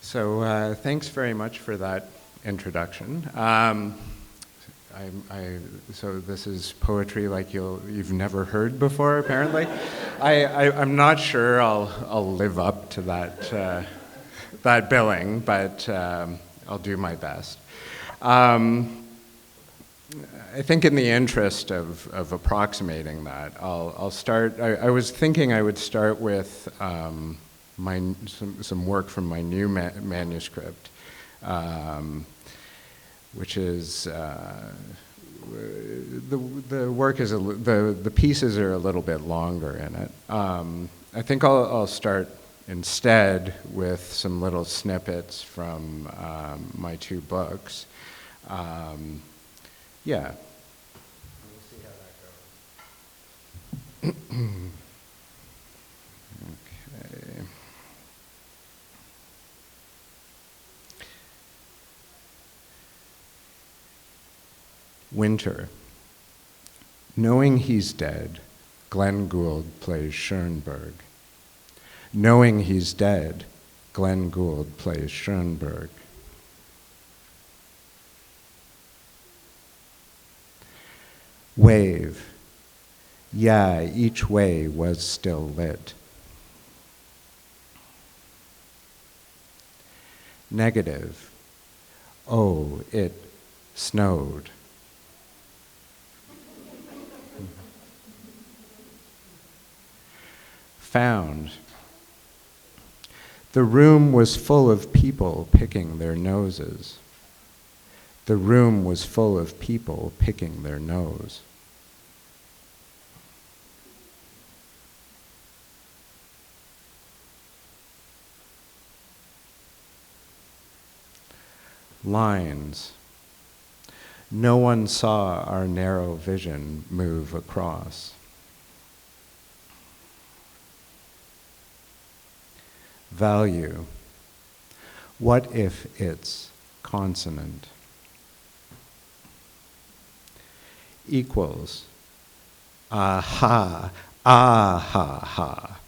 Thanks very much for that introduction. So this is poetry like you've never heard before, apparently. I'm not sure I'll live up to that billing, but I'll do my best. I think in the interest of approximating that, I'll start. I was thinking I would start with some work from my new manuscript, which is the work is the pieces are a little bit longer in it. I think I'll start instead with some little snippets from my two books. Yeah. We'll see how that goes. Okay. Winter. Knowing he's dead, Glenn Gould plays Schoenberg. Knowing he's dead, Glenn Gould plays Schoenberg. Wave. Yeah, each way was still lit. Negative. Oh, it snowed. Found. The room was full of people picking their noses. The room was full of people picking their nose. Lines. No one saw our narrow vision move across. Value. What if it's consonant? Equals. Aha, ah ha ha.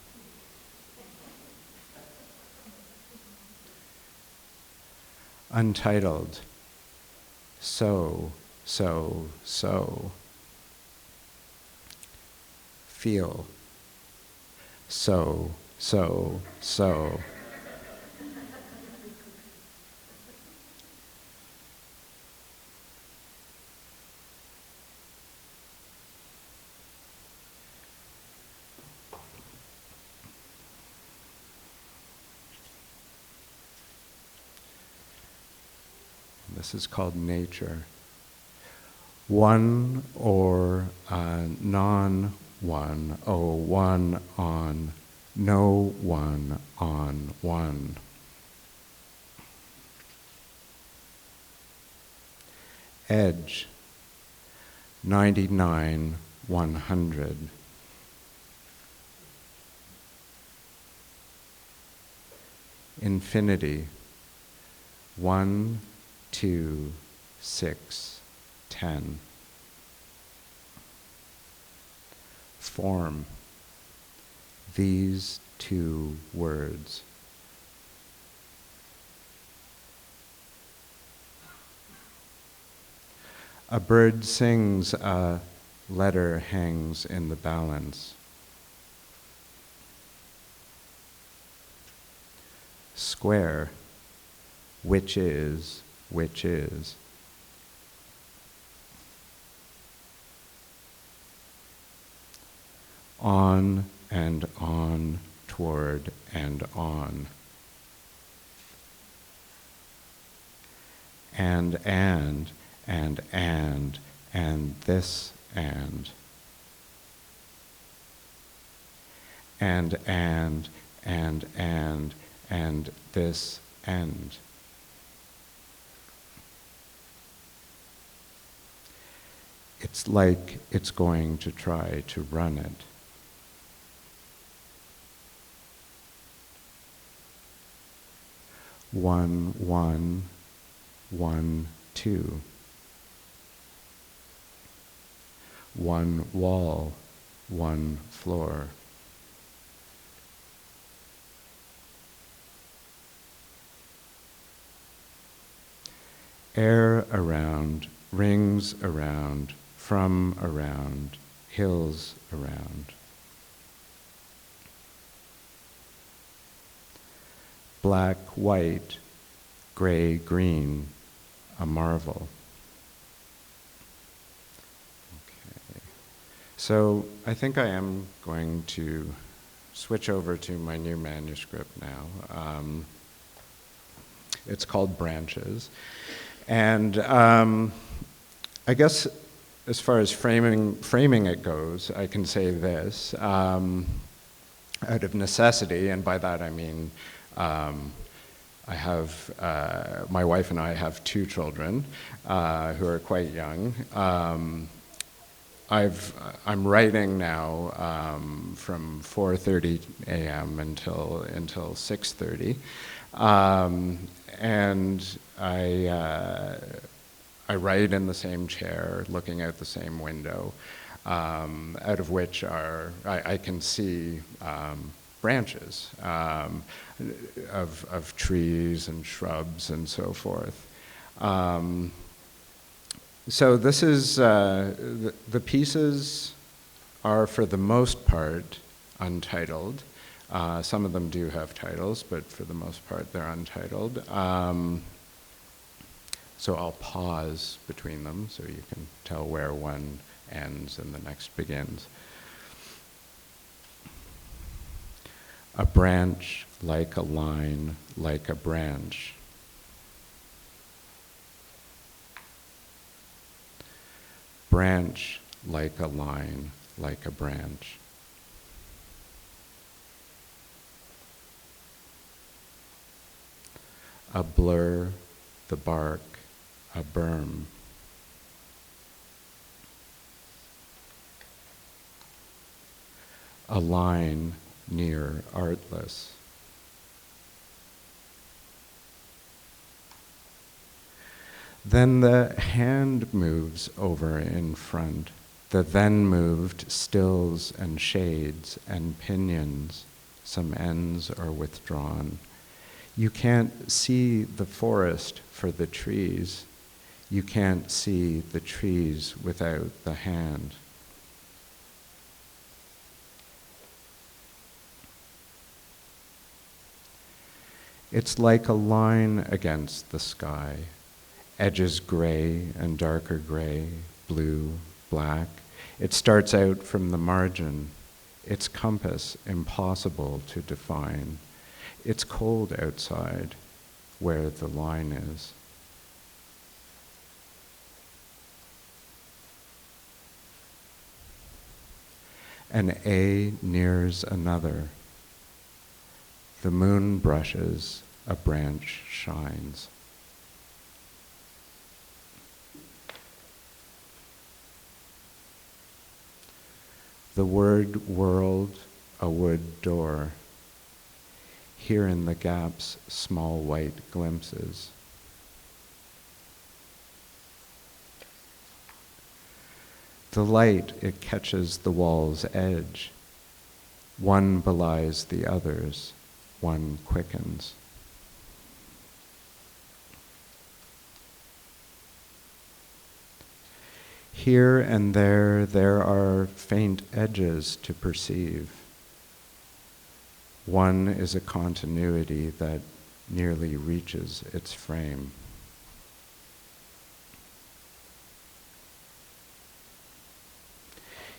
Untitled. So. Feel. So. This is called nature. One or non-one, oh, one on, no one on one. Edge, 99, 100. Infinity, 1, 2, 6, 10. Form. These two words. A bird sings, a letter hangs in the balance. Square. Which is. On and on, toward and on. And this and. And this end. It's like it's going to try to run it. One, 2. One wall, one floor. Air around, rings around, from around, hills around. Black, white, gray, green, a marvel. Okay. So I think I am going to switch over to my new manuscript now. It's called Branches. And I guess as far as framing it goes, I can say this. Out of necessity, and by that I mean I have, my wife and I have 2 children who are quite young. I'm writing now from 4:30 a.m. until 6:30, and I write in the same chair, looking out the same window, out of which I can see branches of trees and shrubs and so forth. So this is, the pieces are for the most part untitled. Some of them do have titles, but for the most part they're untitled. So I'll pause between them so you can tell where one ends and the next begins. A branch like a line, like a branch. Branch like a line, like a branch. A blur, the bark, a berm. A line near artless. Then the hand moves over in front. The then moved stills and shades and pinions. Some ends are withdrawn. You can't see the forest for the trees. You can't see the trees without the hand. It's like a line against the sky. Edges gray and darker gray, blue, black. It starts out from the margin. Its compass impossible to define. It's cold outside where the line is. An A nears another. The moon brushes, a branch shines. The word world, a wood door. Here in the gaps, small white glimpses. The light, it catches the wall's edge. One belies the others, one quickens. Here and there are faint edges to perceive. One is a continuity that nearly reaches its frame.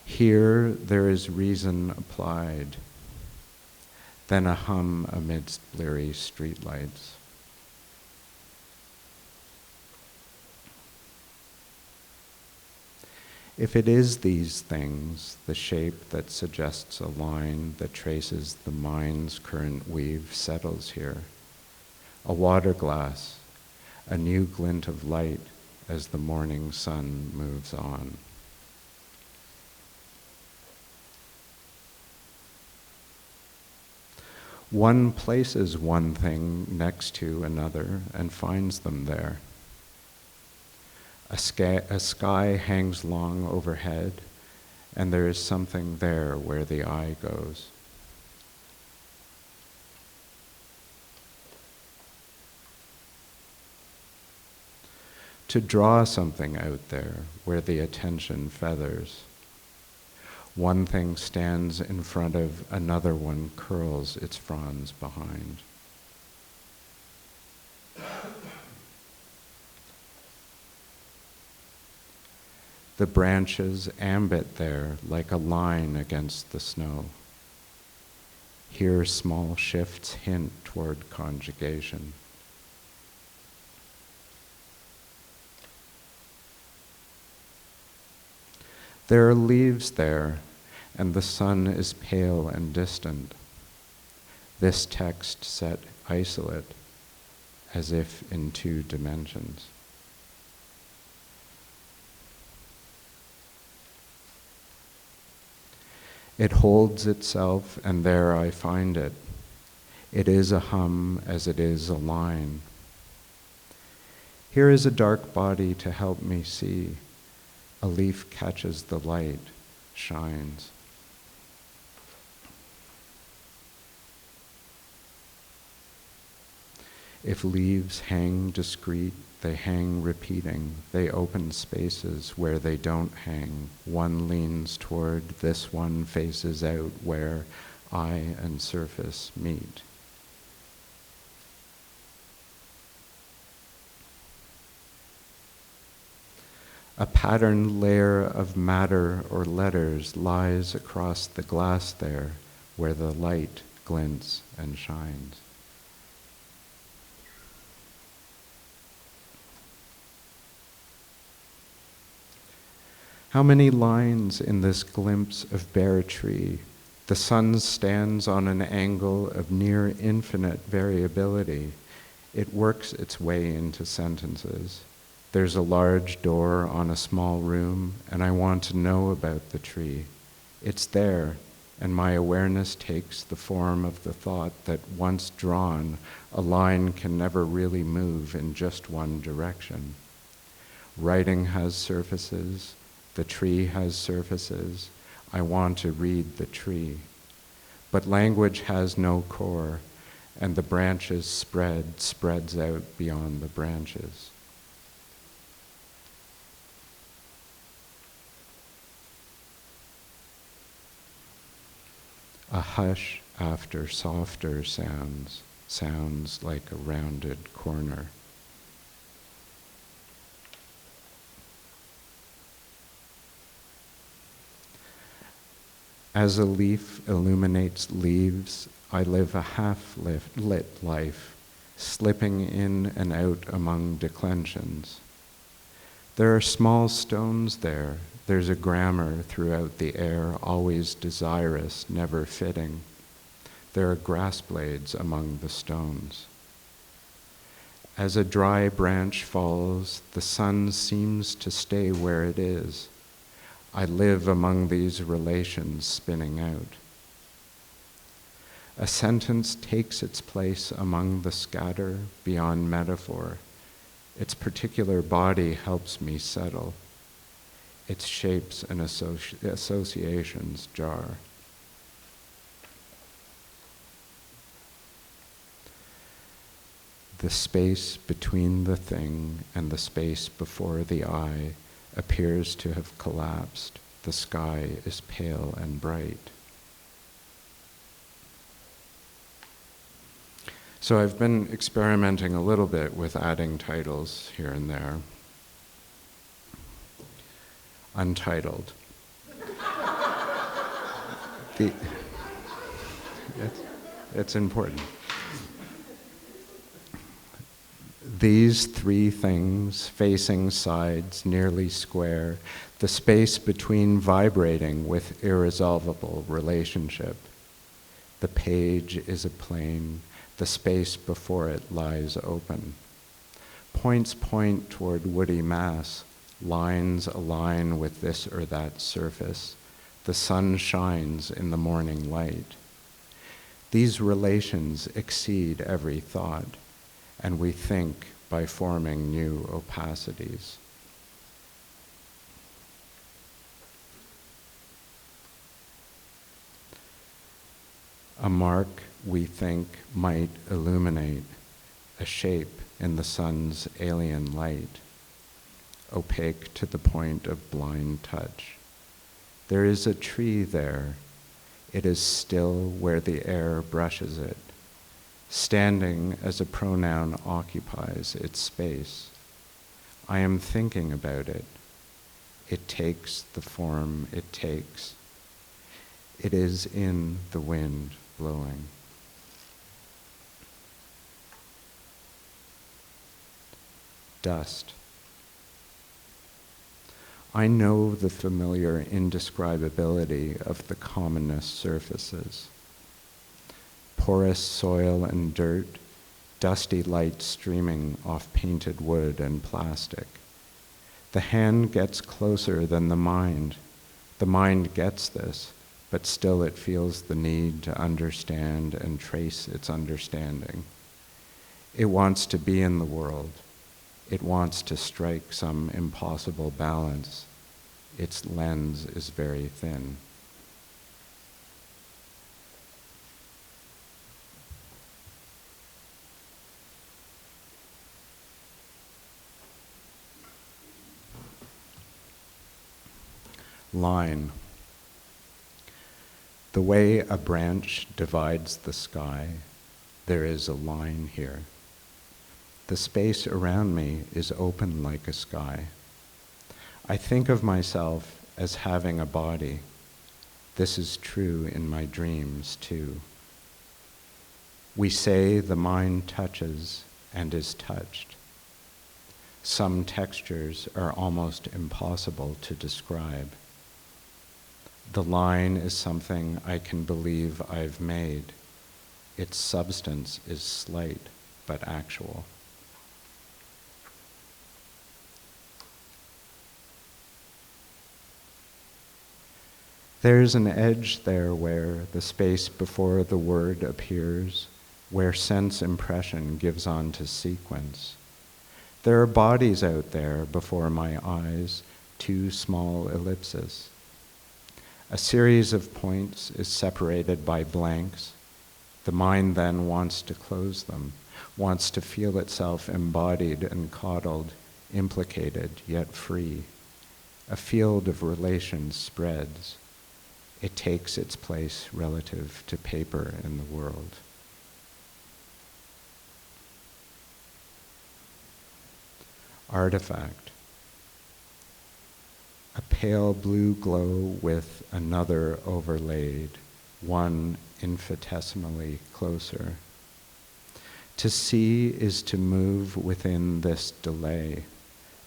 Here there is reason applied, then a hum amidst bleary streetlights. If it is these things, the shape that suggests a line that traces the mind's current weave settles here. A water glass, a new glint of light as the morning sun moves on. One places one thing next to another and finds them there. A sky hangs long overhead, and there is something there where the eye goes. to draw something out there where the attention feathers. One thing stands in front of another one, curls its fronds behind. The branches ambit there like a line against the snow. Here small shifts hint toward conjugation. There are leaves there, and the sun is pale and distant. This text set isolate, as if in two dimensions. It holds itself, and there I find it. It is a hum as it is a line. Here is a dark body to help me see. A leaf catches the light, shines. If leaves hang discreet, they hang repeating. They open spaces where they don't hang. One leans toward, this one faces out where eye and surface meet. A patterned layer of matter or letters lies across the glass there where the light glints and shines. How many lines in this glimpse of bare tree? The sun stands on an angle of near infinite variability. It works its way into sentences. There's a large door on a small room, and I want to know about the tree. It's there, and my awareness takes the form of the thought that once drawn, a line can never really move in just one direction. Writing has surfaces. The tree has surfaces. I want to read the tree. But language has no core, and the branches spreads out beyond the branches. A hush after softer sounds like a rounded corner. As a leaf illuminates leaves, I live a half-lit life, slipping in and out among declensions. There are small stones there. There's a grammar throughout the air, always desirous, never fitting. There are grass blades among the stones. As a dry branch falls, the sun seems to stay where it is. I live among these relations spinning out. A sentence takes its place among the scatter beyond metaphor. Its particular body helps me settle. Its shapes and associations jar. The space between the thing and the space before the eye appears to have collapsed. The sky is pale and bright. So I've been experimenting a little bit with adding titles here and there. Untitled. It's important. These three things, facing sides, nearly square, the space between vibrating with irresolvable relationship. The page is a plane, the space before it lies open. Points point toward woody mass, lines align with this or that surface. The sun shines in the morning light. These relations exceed every thought, and we think by forming new opacities. A mark, we think, might illuminate a shape in the sun's alien light. opaque to the point of blind touch. There is a tree there. It is still where the air brushes it, standing as a pronoun occupies its space. I am thinking about it. It takes the form it takes. It is in the wind blowing. Dust. I know the familiar indescribability of the commonest surfaces. Porous soil and dirt, dusty light streaming off painted wood and plastic. The hand gets closer than the mind. The mind gets this, but still it feels the need to understand and trace its understanding. It wants to be in the world. It wants to strike some impossible balance. Its lens is very thin. Line. The way a branch divides the sky, there is a line here. The space around me is open like a sky. I think of myself as having a body. This is true in my dreams too. We say the mind touches and is touched. Some textures are almost impossible to describe. The line is something I can believe I've made. Its substance is slight but actual. There's an edge there where the space before the word appears, where sense impression gives on to sequence. There are bodies out there before my eyes, two small ellipses. A series of points is separated by blanks. The mind then wants to close them, wants to feel itself embodied and coddled, implicated yet free. A field of relations spreads. It takes its place relative to paper in the world. Artifact. A pale blue glow with another overlaid, one infinitesimally closer. To see is to move within this delay.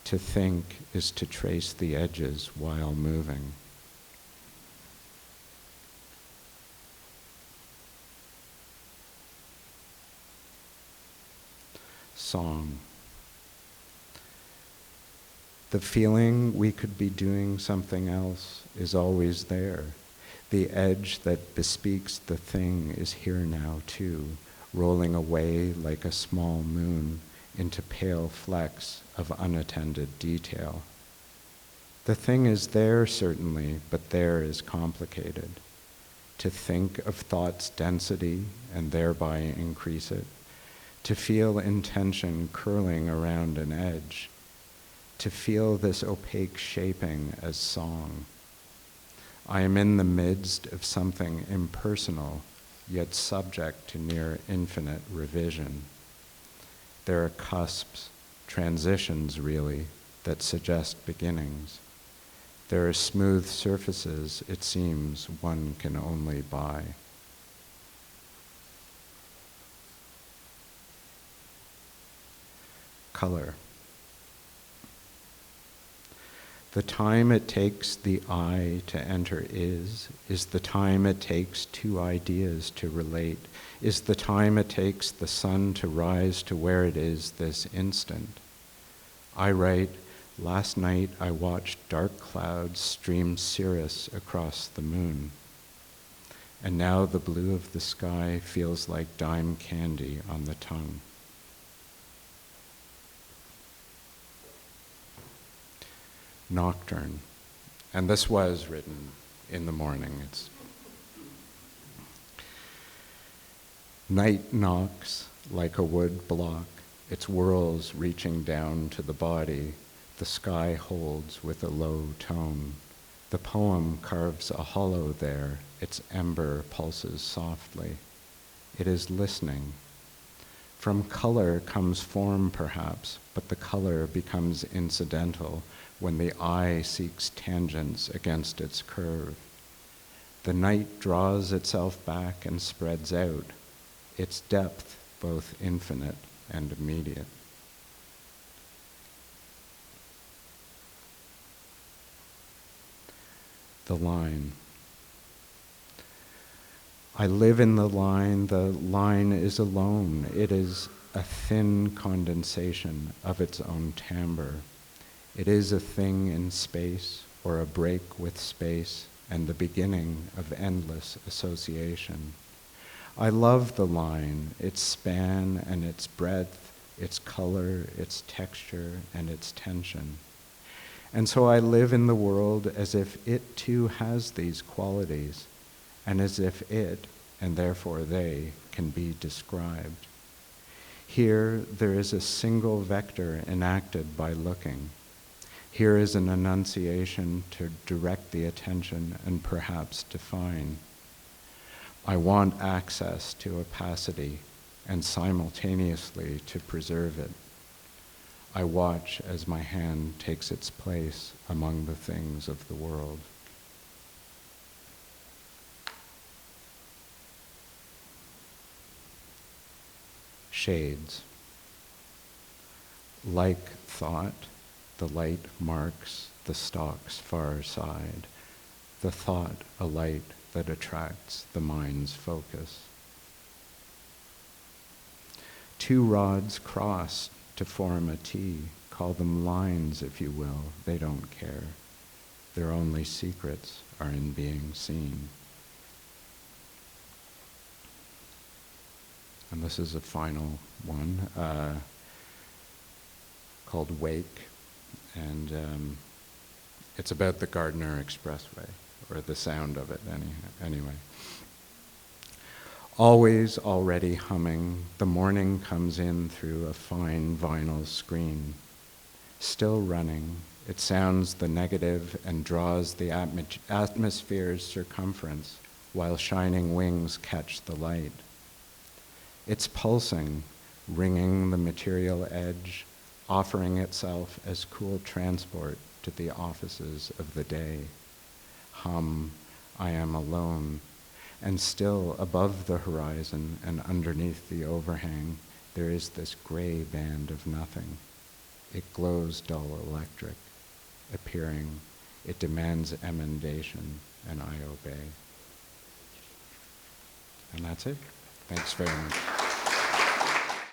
To think is to trace the edges while moving. Song. The feeling we could be doing something else is always there. The edge that bespeaks the thing is here now too, rolling away like a small moon into pale flecks of unattended detail. The thing is there certainly, but there is complicated. To think of thought's density and thereby increase it, to feel intention curling around an edge, to feel this opaque shaping as song. I am in the midst of something impersonal, yet subject to near infinite revision. There are cusps, transitions really, that suggest beginnings. There are smooth surfaces, it seems, one can only buy. Color. The time it takes the eye to enter is the time it takes two ideas to relate, is the time it takes the sun to rise to where it is this instant. I write, last night I watched dark clouds stream cirrus across the moon. And now the blue of the sky feels like dime candy on the tongue. Nocturne. And this was written in the morning. It's night knocks like a wood block, its whirls reaching down to the body, The sky holds with a low tone. The poem carves a hollow there. Its ember pulses softly. It is listening. From color comes form, perhaps, but the color becomes incidental when the eye seeks tangents against its curve. The night draws itself back and spreads out, its depth both infinite and immediate. The line. I live in the line is alone. It is a thin condensation of its own timbre. It is a thing in space, or a break with space, and the beginning of endless association. I love the line, its span and its breadth, its color, its texture, and its tension. And so I live in the world as if it too has these qualities, and as if it, and therefore they, can be described. Here there is a single vector enacted by looking. Here is an enunciation to direct the attention and perhaps define. I want access to opacity and simultaneously to preserve it. I watch as my hand takes its place among the things of the world. Shades. Like thought, the light marks the stalk's far side, the thought a light that attracts the mind's focus. Two rods cross to form a T. Call them lines, if you will. They don't care. Their only secrets are in being seen. And this is a final one called Wake. And it's about the Gardner Expressway, or the sound of it anyway. Always already humming, the morning comes in through a fine vinyl screen. Still running, it sounds the negative and draws the atmosphere's circumference while shining wings catch the light. It's pulsing, ringing the material edge, offering itself as cool transport to the offices of the day. Hum, I am alone, and still above the horizon and underneath the overhang, there is this gray band of nothing. It glows dull electric, appearing. It demands emendation, and I obey. And that's it. Thanks very much.